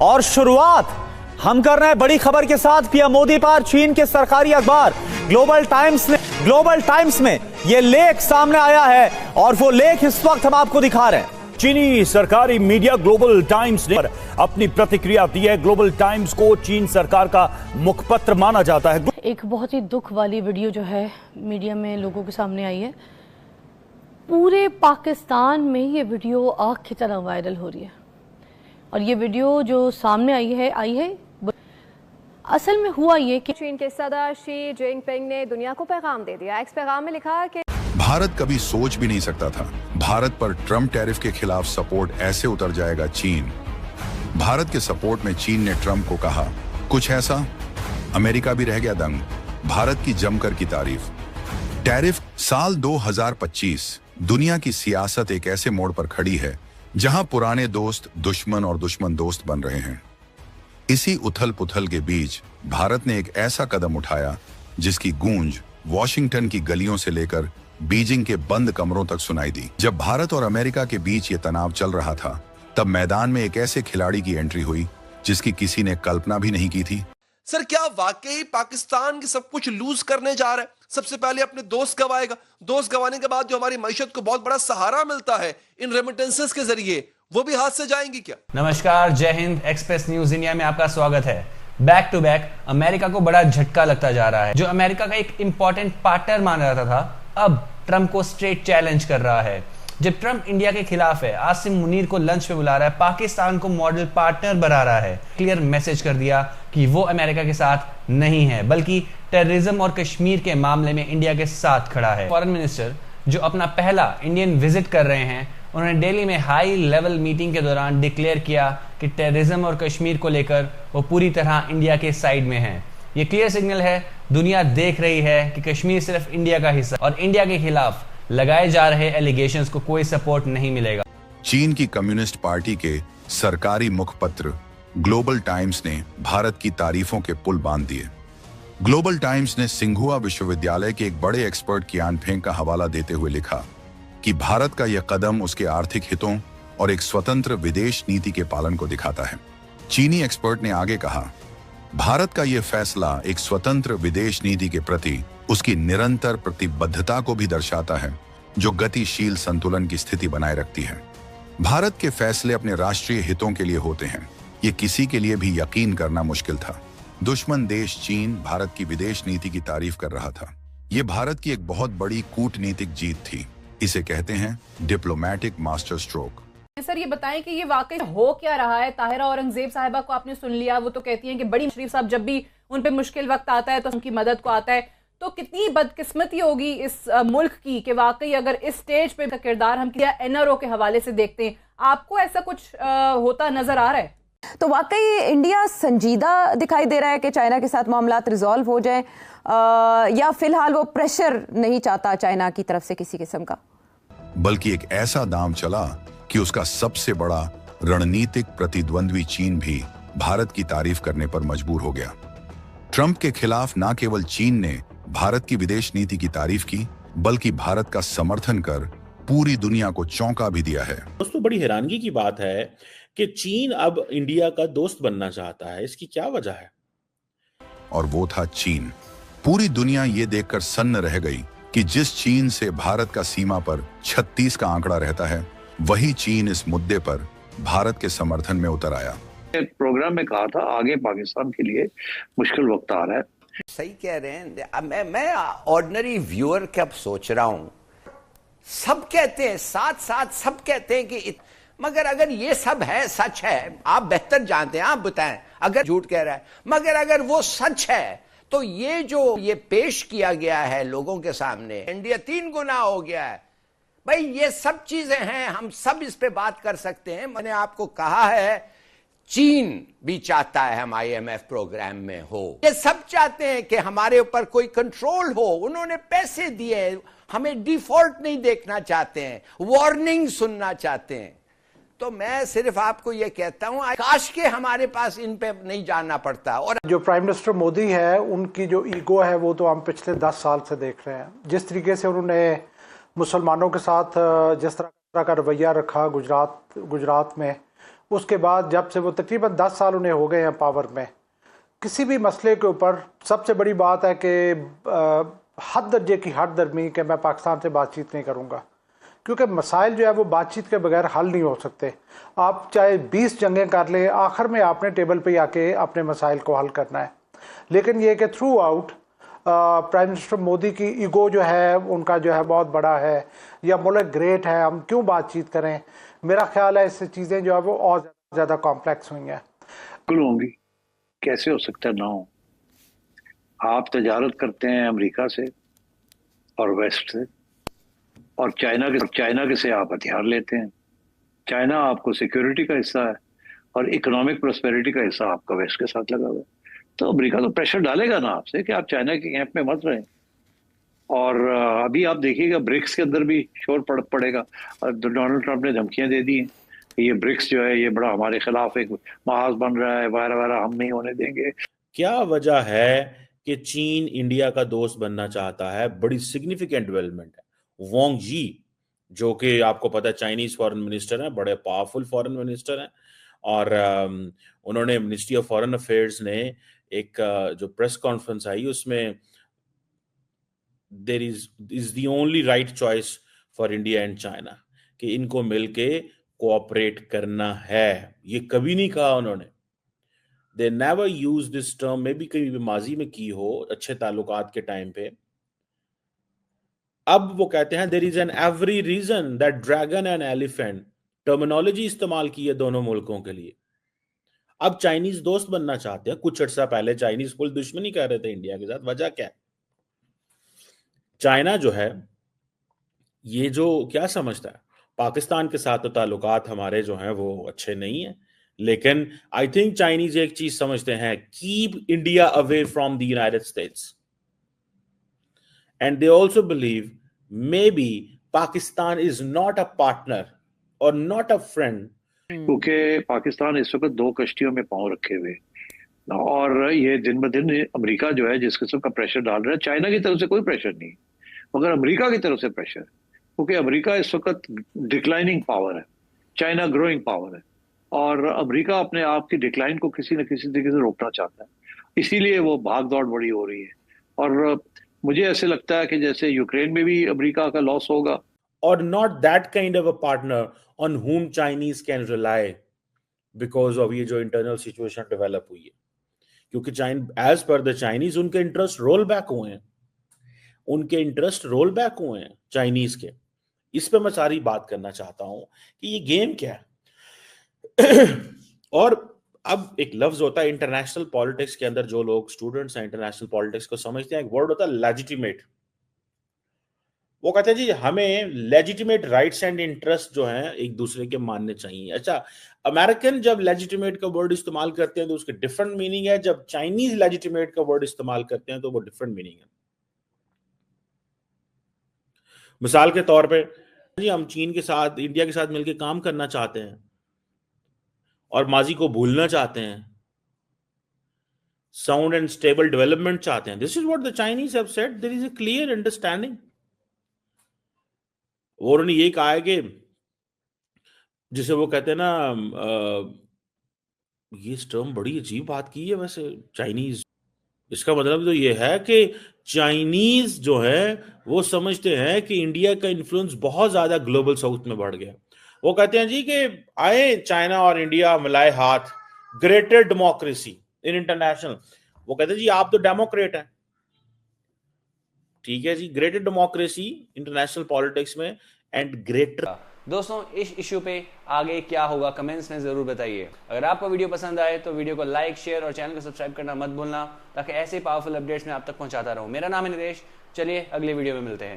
और शुरुआत हम कर रहे हैं बड़ी खबर के साथ। पीएम मोदी पर चीन के सरकारी अखबार ग्लोबल टाइम्स में यह लेख सामने आया है और वो लेख इस वक्त हम आपको दिखा रहे हैं। चीनी सरकारी मीडिया ग्लोबल टाइम्स ने अपनी प्रतिक्रिया दी है। ग्लोबल टाइम्स को चीन सरकार का मुखपत्र माना जाता है। एक बहुत ही दुख वाली वीडियो जो है मीडिया में लोगों के सामने आई है। पूरे पाकिस्तान में ये वीडियो आग की तरह वायरल हो रही है और ये वीडियो जो सामने आई है असल में हुआ ये कि चीन के सदर शी जिनपिंग ने दुनिया को पैगाम दे दिया। एक पैगाम में लिखा कि भारत कभी सोच भी नहीं सकता था भारत पर ट्रम्प टैरिफ के खिलाफ सपोर्ट ऐसे उतर जाएगा। चीन भारत के सपोर्ट में चीन ने ट्रम्प को कहा कुछ ऐसा, अमेरिका भी रह गया दंग। भारत की जमकर की तारीफ। टैरिफ साल 2025 दुनिया की सियासत एक ऐसे मोड़ पर खड़ी है जहां पुराने दोस्त दुश्मन और दुश्मन दोस्त बन रहे हैं। इसी उथल पुथल के बीच भारत ने एक ऐसा कदम उठाया जिसकी गूंज वॉशिंगटन की गलियों से लेकर बीजिंग के बंद कमरों तक सुनाई दी। जब भारत और अमेरिका के बीच ये तनाव चल रहा था तब मैदान में एक ऐसे खिलाड़ी की एंट्री हुई जिसकी किसी ने कल्पना भी नहीं की थी। सर क्या वाकई पाकिस्तान की सब कुछ लूज करने जा रहा है? सबसे पहले अपने दोस्त गवाएगा, दोस्त गवाने के बाद जो हमारी मईशत को बहुत बड़ा सहारा मिलता है इन रेमिटेंसेस के जरिए, वो भी हाथ से जाएंगी क्या? नमस्कार, जय हिंद। एक्सप्रेस न्यूज इंडिया में आपका स्वागत है। बैक टू बैक अमेरिका को बड़ा झटका लगता जा रहा है। जो अमेरिका का एक इंपॉर्टेंट पार्टनर माना जाता था अब ट्रंप को स्ट्रेट चैलेंज कर रहा है। जब ट्रंप इंडिया के खिलाफ है, आसिम मुनीर को लंच पे बुला रहा है, पाकिस्तान को मॉडल पार्टनर बना रहा है, क्लियर मैसेज कर दिया कि वो अमेरिका के साथ नहीं है बल्कि टेररिज्म और कश्मीर के मामले में इंडिया के साथ खड़ा है। फॉरेन मिनिस्टर जो अपना पहला इंडियन विजिट कर रहे हैं, उन्होंने दिल्ली में हाई लेवल मीटिंग के दौरान डिक्लेयर किया कि टेररिज्म और कश्मीर को लेकर वो पूरी तरह इंडिया के साइड में हैं। ये क्लियर सिग्नल है, दुनिया देख रही है कि कश्मीर सिर्फ इंडिया का हिस्सा और इंडिया के खिलाफ लगाए जा रहे एलिगेशंस को कोई सपोर्ट नहीं मिलेगा। चीन की कम्युनिस्ट पार्टी के सरकारी मुखपत्र ग्लोबल टाइम्स ने भारत की तारीफों के पुल बांध दिए। ग्लोबल टाइम्स ने सिंघुआ विश्वविद्यालय के एक बड़े एक्सपर्ट कियान फेंग का हवाला देते हुए लिखा कि भारत का यह कदम उसके आर्थिक हितों और एक स्वतंत्र विदेश नीति के पालन को दिखाता है। चीनी एक्सपर्ट ने आगे कहा, भारत का यह फैसला एक स्वतंत्र विदेश नीति के प्रति उसकी निरंतर प्रतिबद्धता को भी दर्शाता है जो गतिशील संतुलन की स्थिति बनाए रखती है। भारत के फैसले अपने राष्ट्रीय हितों के लिए होते हैं, ये किसी के लिए भी यकीन करना मुश्किल था। दुश्मन देश चीन भारत की विदेश नीति की तारीफ कर रहा था। ये भारत की एक बहुत बड़ी कूटनीतिक जीत थी। इसे कहते हैं डिप्लोमैटिक मास्टर स्ट्रोक। सर ये बताएं कि ये वाकई हो क्या रहा है? ताहिरा औरंगजेब साहिबा को आपने सुन लिया, वो तो कहती हैं कि बड़ी शरीफ साहब जब भी उन पे मुश्किल वक्त आता है तो उनकी मदद को आता है। तो कितनी बदकिस्मती होगी इस मुल्क की कि वाकई अगर इस स्टेज पे का किरदार हम एनआरओ के हवाले से देखते हैं, आपको ऐसा कुछ होता नजर आ रहा है? तो वाकई इंडिया संजीदा दिखाई दे रहा है कि चाइना के साथ मामलात रिजॉल्व हो जाए या फिलहाल वो प्रेशर नहीं चाहता चाइना की तरफ से किसी किस्म का, बल्कि एक ऐसा दांव चला कि उसका सबसे बड़ा रणनीतिक प्रतिद्वंद्वी चीन भी भारत की तारीफ करने पर मजबूर हो गया। ट्रंप के खिलाफ न केवल चीन ने भारत की विदेश नीति की तारीफ की बल्कि भारत का समर्थन कर पूरी दुनिया को चौंका भी दिया है। दोस्तों, बड़ी हैरानगी की बात है कि चीन अब इंडिया का दोस्त बनना चाहता है। इसकी क्या वजह है? और वो था चीन। पूरी दुनिया ये देखकर सन्न रह गई कि जिस चीन से भारत का सीमा पर 36 का आंकड़ा रहता है, वही चीन इस मुद्दे पर भारत के समर्थन में उतर आया। प्रोग्राम में कहा था आगे पाकिस्तान के लिए मुश्किल वक्त आ रहा है। सही कह रहे हैं। मैं ऑर्डिनरी व्यूअर क्या सोच रहा हूं, सब कहते हैं साथ साथ सब कहते हैं कि मगर अगर ये सब है, सच है, आप बेहतर जानते हैं, आप बताएं अगर झूठ कह रहा है, मगर अगर वो सच है तो ये जो ये पेश किया गया है लोगों के सामने, इंडिया 3 गुना हो गया है। भाई ये सब चीजें हैं, हम सब इस पे बात कर सकते हैं। मैंने आपको कहा है चीन भी चाहता है हम IMF प्रोग्राम में हो, ये सब चाहते हैं कि हमारे ऊपर कोई कंट्रोल हो। उन्होंने पैसे दिए, हमें डिफॉल्ट नहीं देखना चाहते हैं, वार्निंग सुनना चाहते हैं। तो मैं सिर्फ आपको ये कहता हूं, काश के हमारे पास इन पे नहीं जाना पड़ता। और जो प्राइम मिनिस्टर मोदी है, उनकी जो ईगो है वो तो हम पिछले 10 साल से देख रहे हैं। जिस तरीके से उन्होंने मुसलमानों के साथ जिस तरह का रवैया रखा गुजरात में, उसके बाद जब से वो तकरीबन 10 साल उन्हें हो गए हैं पावर में, किसी भी मसले के ऊपर सबसे बड़ी बात है कि हद दर्जे की हद दर्मी कि मैं पाकिस्तान से बातचीत नहीं करूँगा, क्योंकि मसाइल जो है वो बातचीत के बगैर हल नहीं हो सकते। आप चाहे 20 जंगें कर लें, आखिर में आपने टेबल पे आके अपने मसाइल को हल करना है। लेकिन ये कि through out prime minister Modi की ईगो जो है उनका जो है बहुत बड़ा है, या मुल्क ग्रेट है, हम क्यों बातचीत करें। मेरा ख्याल है इससे चीज़ें जो है वो और ज़्यादा कॉम्प्लेक्स हुई हैं। बिल्कुल होंगी, कैसे हो सकता है ना हो। आप तजारत करते हैं अमेरिका से और वेस्ट से, और चाइना के से आप हथियार लेते हैं। चाइना आपको सिक्योरिटी का हिस्सा है और इकोनॉमिक प्रोस्पेरिटी का हिस्सा आपका वेस्ट के साथ लगा हुआ है। तो अमेरिका तो प्रेशर डालेगा ना आपसे कि आप चाइना के कैंप में मत रहें। और अभी आप देखिएगा ब्रिक्स के अंदर भी शोर पड़ेगा। डोनाल्ड ट्रंप ने धमकियां दे दी हैं कि ये ब्रिक्स जो है ये बड़ा हमारे खिलाफ एक महाज बन रहा है, वगैरह वगैरह, हम नहीं होने देंगे। क्या वजह है कि चीन इंडिया का दोस्त बनना चाहता है? बड़ी सिग्निफिकेंट डेवलपमेंट है। वांग जी, जो कि आपको पता है चाइनीज फॉरेन मिनिस्टर हैं, बड़े पावरफुल फॉरेन मिनिस्टर हैं, और उन्होंने मिनिस्ट्री ऑफ फॉरेन अफेयर्स ने एक जो प्रेस कॉन्फ्रेंस आई उसमें there is the only right choice for India and China, कि इनको मिलके कोऑपरेट करना है। ये कभी नहीं कहा उन्होंने। They never use this term, may be कभी भी माजी में की हो अच्छे ताल्लुकात के टाइम पे। अब वो कहते हैं there is an every reason that dragon and elephant, terminology इस्तेमाल की है दोनों मुल्कों के लिए। अब चाइनीज दोस्त बनना चाहते हैं। कुछ अर्सा पहले चाइनीज फुल दुश्मनी कर रहे थे इंडिया के साथ। वजह क्या है? चाइना जो है ये जो क्या समझता है, पाकिस्तान के साथ तो ताल्लुकात हमारे जो हैं वो अच्छे नहीं है, लेकिन आई थिंक चाइनीज एक चीज समझते हैं, keep India away from the United states, and they also believe may be Pakistan is not a partner और नॉट अ फ्रेंड। क्योंकि पाकिस्तान इस वक्त दो कश्तियों में पांव रखे हुए, और ये दिन ब दिन अमेरिका जो है जिस किस्म का प्रेशर डाल रहा है, चाइना की तरफ से कोई प्रेशर नहीं मगर अमेरिका की तरफ से प्रेशर, क्योंकि अमेरिका इस वक्त डिक्लाइनिंग पावर है, चाइना ग्रोइंग पावर है, और अमेरिका अपने आप की डिक्लाइन को किसी न किसी तरीके से रोकना चाहता है। इसीलिए वो भाग दौड़ बड़ी हो रही है। और मुझे ऐसे लगता है कि जैसे यूक्रेन में भी अमेरिका का लॉस होगा, और not that kind of a partner on whom Chinese can rely because of ये जो इंटरनल सिचुएशन डेवलप हुई है। क्योंकि एज पर द चाइनीज उनके इंटरेस्ट रोल बैक हुए हैं, चाइनीज के। इस पे मैं सारी बात करना चाहता हूं कि ये गेम क्या है। और अब एक लफ्ज होता है इंटरनेशनल पॉलिटिक्स के अंदर, जो लोग स्टूडेंट्स हैं इंटरनेशनल पॉलिटिक्स को समझते हैं, एक वर्ड होता है लेजिटिमेट। वो कहते हैं जी हमें लेजिटिमेट राइट्स एंड इंटरेस्ट जो हैं एक दूसरे के मानने चाहिए। अच्छा, अमेरिकन जब लेजिटिमेट का वर्ड इस्तेमाल करते हैं तो उसके डिफरेंट मीनिंग है, जब चाइनीज लेजिटिमेट का वर्ड इस्तेमाल करते हैं तो वो डिफरेंट मीनिंग है। मिसाल के तौर पे जी हम चीन के साथ, इंडिया के साथ मिलकर काम करना चाहते हैं और माजी को भूलना चाहते हैं, साउंड एंड स्टेबल डेवलपमेंट चाहते हैं। This is what the Chinese have said, there is a clear understanding. और उन्होंने ये कहा है कि जिसे वो कहते हैं ना, ये टर्म बड़ी अजीब बात की है वैसे, चाइनीज। इसका मतलब तो ये है कि चाइनीज जो है वो समझते हैं कि इंडिया का इन्फ्लुएंस बहुत ज्यादा ग्लोबल साउथ में बढ़ गया। वो कहते हैं जी कि आए चाइना और इंडिया मिलाए हाथ, ग्रेटर डेमोक्रेसी इन इंटरनेशनल। वो कहते हैं जी आप तो डेमोक्रेट हैं, ठीक है जी, ग्रेटर डेमोक्रेसी इंटरनेशनल पॉलिटिक्स में एंड ग्रेटर। दोस्तों इस इश्यू पे आगे क्या होगा कमेंट्स में जरूर बताइए। अगर आपको वीडियो पसंद आए तो वीडियो को लाइक, शेयर और चैनल को सब्सक्राइब करना मत भूलना, ताकि ऐसे पावरफुल अपडेट्स मैं आप तक पहुंचाता रहूं। मेरा नाम है निदेश, चलिए अगले वीडियो में मिलते हैं।